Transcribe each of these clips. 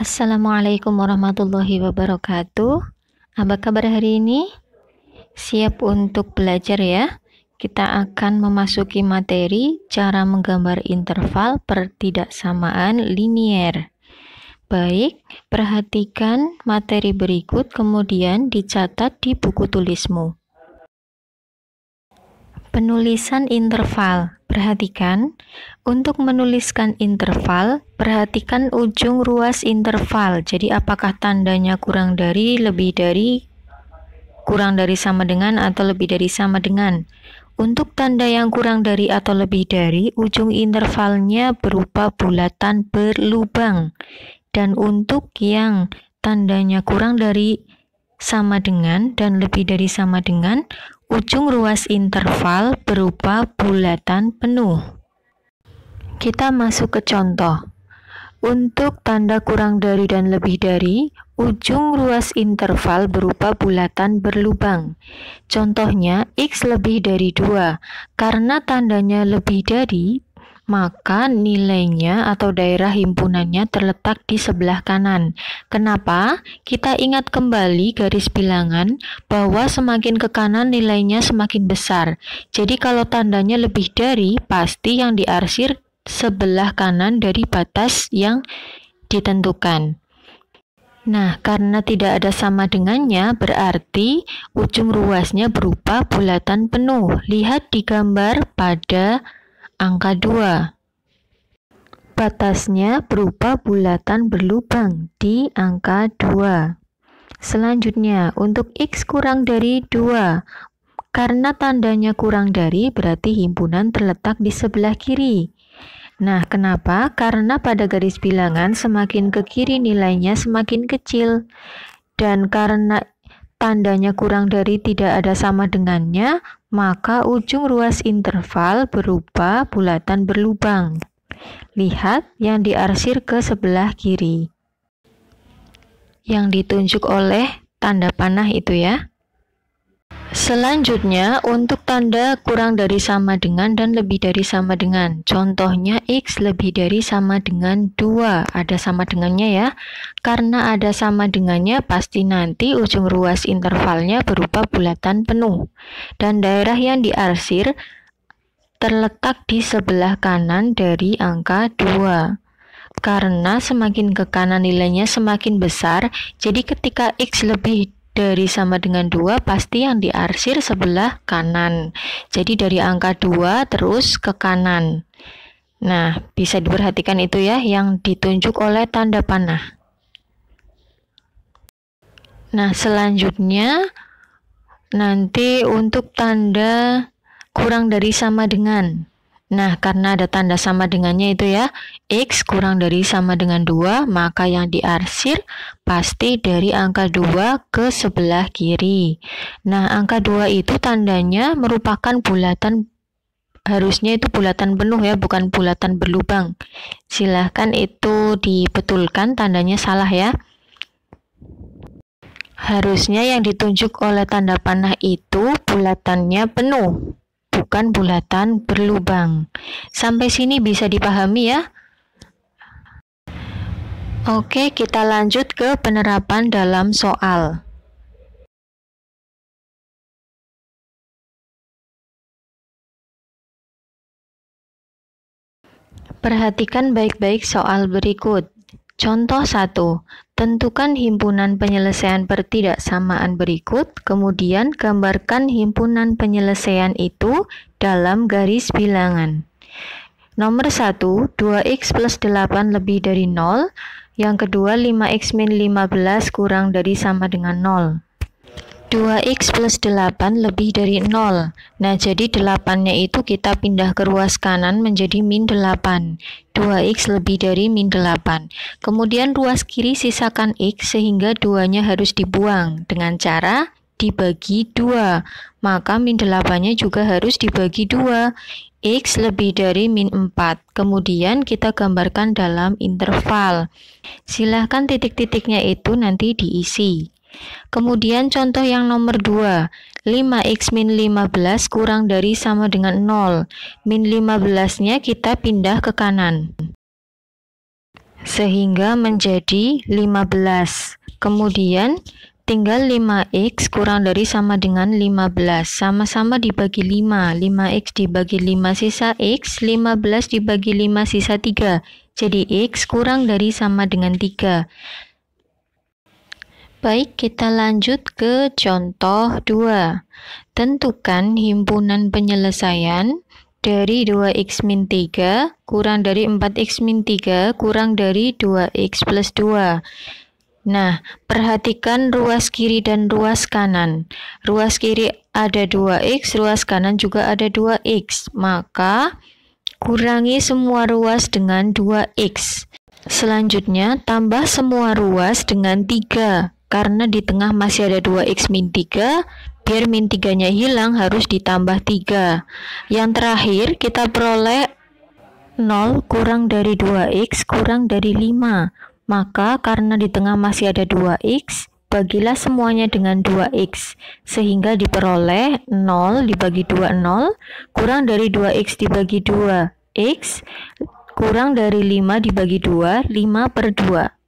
Assalamualaikum warahmatullahi wabarakatuh. Apa kabar hari ini? Siap untuk belajar ya? Kita akan memasuki materi cara menggambar interval pertidaksamaan linier. Baik, perhatikan materi berikut kemudian dicatat di buku tulismu. Penulisan interval. Perhatikan, untuk menuliskan interval, perhatikan ujung ruas interval. Jadi apakah tandanya kurang dari, lebih dari, kurang dari sama dengan, atau lebih dari sama dengan. Untuk tanda yang kurang dari atau lebih dari, ujung intervalnya berupa bulatan berlubang. Dan untuk yang tandanya kurang dari, sama dengan, dan lebih dari sama dengan, ujung ruas interval berupa bulatan penuh. Kita masuk ke contoh. Untuk tanda kurang dari dan lebih dari, ujung ruas interval berupa bulatan berlubang. Contohnya, X lebih dari 2. Karena tandanya lebih dari, maka nilainya atau daerah himpunannya terletak di sebelah kanan. Kenapa? Kita ingat kembali garis bilangan bahwa semakin ke kanan nilainya semakin besar. Jadi kalau tandanya lebih dari, pasti yang diarsir sebelah kanan dari batas yang ditentukan. Nah, karena tidak ada sama dengannya, berarti ujung ruasnya berupa bulatan penuh. Lihat di gambar pada angka 2. Batasnya berupa bulatan berlubang di angka 2. Selanjutnya, untuk X kurang dari 2. Karena tandanya kurang dari, berarti himpunan terletak di sebelah kiri. Nah, kenapa? Karena pada garis bilangan semakin ke kiri nilainya semakin kecil. Dan karena tandanya kurang dari tidak ada sama dengannya, maka ujung ruas interval berupa bulatan berlubang. Lihat yang diarsir ke sebelah kiri. Yang ditunjuk oleh tanda panah itu ya. Selanjutnya, untuk tanda kurang dari sama dengan dan lebih dari sama dengan. Contohnya X lebih dari sama dengan 2. Ada sama dengannya ya. Karena ada sama dengannya, pasti nanti ujung ruas intervalnya berupa bulatan penuh. Dan daerah yang diarsir terletak di sebelah kanan dari angka 2. Karena semakin ke kanan nilainya semakin besar, jadi ketika X lebih dari sama dengan 2, pasti yang diarsir sebelah kanan. Jadi dari angka 2 terus ke kanan. Nah, bisa diperhatikan itu ya, yang ditunjuk oleh tanda panah. Nah, selanjutnya nanti untuk tanda kurang dari sama dengan. Nah, karena ada tanda sama dengannya itu ya, X kurang dari sama dengan 2, maka yang diarsir pasti dari angka 2 ke sebelah kiri. Nah, angka 2 itu tandanya merupakan bulatan, harusnya itu bulatan penuh ya, bukan bulatan berlubang. Silahkan itu dibetulkan, tandanya salah ya. Harusnya yang ditunjuk oleh tanda panah itu bulatannya penuh, bukan bulatan berlubang. Sampai sini bisa dipahami ya? Oke, kita lanjut ke penerapan dalam soal. Perhatikan baik-baik soal berikut. Contoh 1. Tentukan himpunan penyelesaian pertidaksamaan berikut, kemudian gambarkan himpunan penyelesaian itu dalam garis bilangan. Nomor 1, 2x plus 8 lebih dari 0. Yang kedua, 5x min 15 kurang dari sama dengan 0. 2x plus 8 lebih dari 0. Nah, jadi 8-nya itu kita pindah ke ruas kanan menjadi min 8. 2x lebih dari min 8. Kemudian ruas kiri sisakan x sehingga 2-nya harus dibuang dengan cara dibagi 2. Maka min 8-nya juga harus dibagi 2. X lebih dari min 4. Kemudian kita gambarkan dalam interval. Silahkan titik-titiknya itu nanti diisi. Kemudian contoh yang nomor 2, 5x min 15 kurang dari sama dengan 0. Min 15-nya kita pindah ke kanan. sehingga menjadi 15. Kemudian tinggal 5x kurang dari sama dengan 15. Sama-sama dibagi 5. 5x dibagi 5 sisa x, 15 dibagi 5 sisa 3. Jadi x kurang dari sama dengan 3. Baik, kita lanjut ke contoh 2. Tentukan himpunan penyelesaian dari 2x min 3 kurang dari 4x min 3 kurang dari 2x plus 2. Nah, perhatikan ruas kiri dan ruas kanan. Ruas kiri ada 2x, ruas kanan juga ada 2x. Maka, kurangi semua ruas dengan 2x. Selanjutnya, tambah semua ruas dengan 3. Karena di tengah masih ada 2x min 3, biar min 3-nya hilang harus ditambah 3. Yang terakhir, kita peroleh 0 kurang dari 2x kurang dari 5. Maka karena di tengah masih ada 2x, bagilah semuanya dengan 2x. Sehingga diperoleh 0 dibagi 2, 0. Kurang dari 2x dibagi 2, x. Kurang dari 5 dibagi 2, 5 per 2.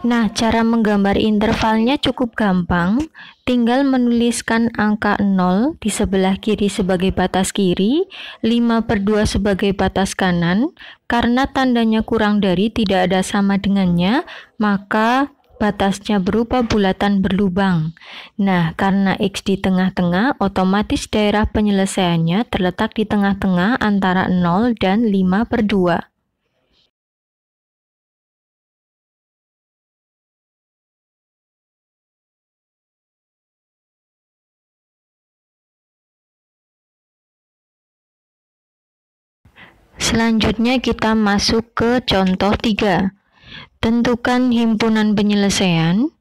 Nah, cara menggambar intervalnya cukup gampang. Tinggal menuliskan angka 0 di sebelah kiri sebagai batas kiri, 5 per 2 sebagai batas kanan. Karena tandanya kurang dari tidak ada sama dengannya, maka batasnya berupa bulatan berlubang. Nah, karena x di tengah-tengah, otomatis daerah penyelesaiannya terletak di tengah-tengah antara 0 dan 5 per 2. Selanjutnya kita masuk ke contoh 3. Tentukan himpunan penyelesaian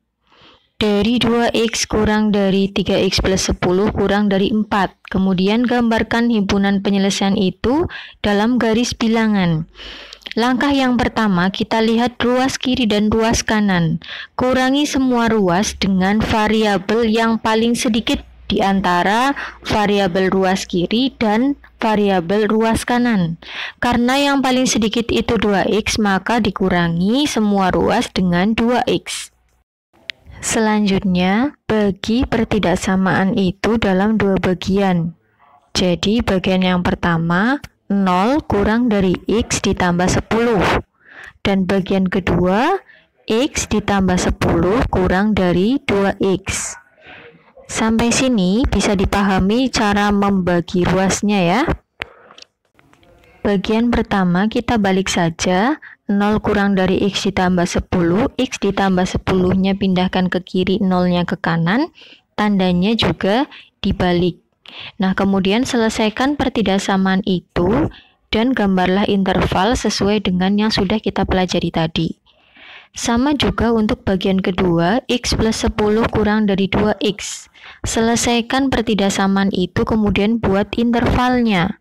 dari 2x kurang dari 3x plus 10 kurang dari 4. Kemudian gambarkan himpunan penyelesaian itu dalam garis bilangan. Langkah yang pertama, kita lihat ruas kiri dan ruas kanan. Kurangi semua ruas dengan variabel yang paling sedikit di antara variabel ruas kiri dan variabel ruas kanan. Karena yang paling sedikit itu 2x, maka dikurangi semua ruas dengan 2x. Selanjutnya, bagi pertidaksamaan itu dalam dua bagian. Jadi, bagian yang pertama, 0 kurang dari x ditambah 10. Dan bagian kedua, x ditambah 10 kurang dari 2x. Sampai sini bisa dipahami cara membagi ruasnya ya. Bagian pertama kita balik saja, 0 kurang dari x ditambah 10, x ditambah 10-nya pindahkan ke kiri, 0-nya ke kanan, tandanya juga dibalik. Nah, kemudian selesaikan pertidaksamaan itu dan gambarlah interval sesuai dengan yang sudah kita pelajari tadi. Sama juga untuk bagian kedua, x plus 10 kurang dari 2x. Selesaikan pertidaksamaan itu, kemudian buat intervalnya.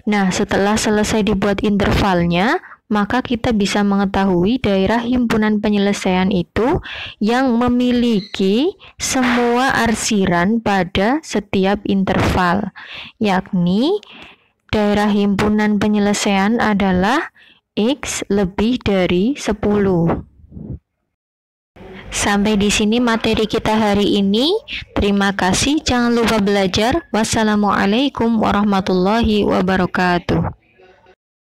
Nah, setelah selesai dibuat intervalnya, maka kita bisa mengetahui daerah himpunan penyelesaian itu yang memiliki semua arsiran pada setiap interval, yakni daerah himpunan penyelesaian adalah x lebih dari 10. Sampai di sini materi kita hari ini. Terima kasih. Jangan lupa belajar. Wassalamualaikum warahmatullahi wabarakatuh.